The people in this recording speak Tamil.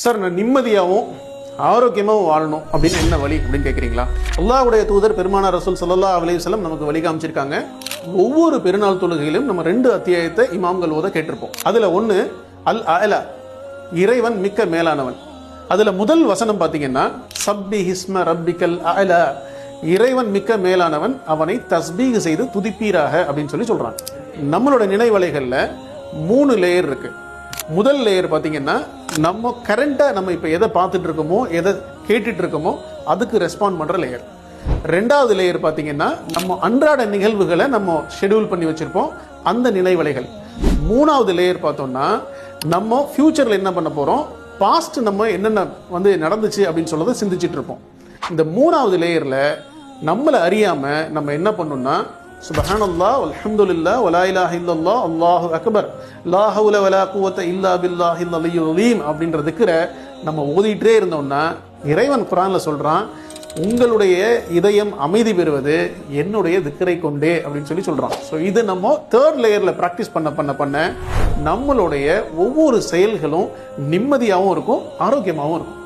சார் நான் நிம்மதியாகவும் ஆரோக்கியமாகவும் வாழணும் அப்படின்னு என்ன வழி அப்படின்னு கேட்குறீங்களா? அல்லாஹ்வுடைய தூதர் பெருமானார் ரசூல் ஸல்லல்லாஹு அலைஹி வஸல்லம் நமக்கு வழி காமிச்சிருக்காங்க. ஒவ்வொரு பெருநாள் தொழுகையிலும் நம்ம 2 அத்தியாயத்தை இமாம்கள் ஓத கேட்டிருப்போம். அதுல ஒன்று அல் அலா, இறைவன் மிக்க மேலானவன். அதுல முதல் வசனம் பார்த்தீங்கன்னா சப்பி ஹிஸ்ம ரப்பிக்கல் அலா, இறைவன் மிக்க மேலானவன், அவனை தஸ்பீக் செய்து துதிப்பீராக அப்படின்னு சொல்றான். நம்மளோட நினைவலைகள்ல 3 லேயர் இருக்கு. முதல் லேயர் பார்த்தீங்கன்னா நம்ம கரண்டா நம்ம இப்போ எதை பார்த்துட்டு இருக்கோமோ எதை கேட்டுட்டு இருக்கோமோ அதுக்கு ரெஸ்பாண்ட் பண்ற லேயர். 2வது லேயர் பார்த்தீங்கன்னா நம்ம அன்றாட நிகழ்வுகளை நம்ம ஷெட்யூல் பண்ணி வச்சிருப்போம், அந்த நினைவலைகள். 3வது லேயர் பார்த்தோம்னா நம்ம ஃபியூச்சர்ல என்ன பண்ண போறோம், பாஸ்ட் நம்ம என்னென்ன நடந்துச்சு அப்படின்னு சொல்றதை சிந்திச்சுட்டு இருப்போம். இந்த 3வது லேயர்ல நம்மளை அறியாம நம்ம என்ன பண்ணோம்னா சுப்ஹானல்லாஹ் வல்ஹம்துலில்லாஹ் வலா இலாஹ இல்லல்லாஹ் அல்லாஹு அக்பர் லா ஹவுல வலா குவத்த இல்லா பில்லாஹில் அலிய்யுல் அலீம் அப்படின்ற திக்ரை நம்ம ஓதிட்டே இருந்தோம்னா இறைவன் குர்ஆன்ல சொல்றான், உங்களுடைய இதயம் அமைதி பெறுவது என்னுடைய திக்ரை கொண்டே அப்படின்னு சொல்றான். ஸோ இது நம்ம 3rd லேயர்ல பிராக்டிஸ் பண்ண நம்மளுடைய ஒவ்வொரு செயல்களும் நிம்மதியாகவும் இருக்கும், ஆரோக்கியமாகவும் இருக்கும்.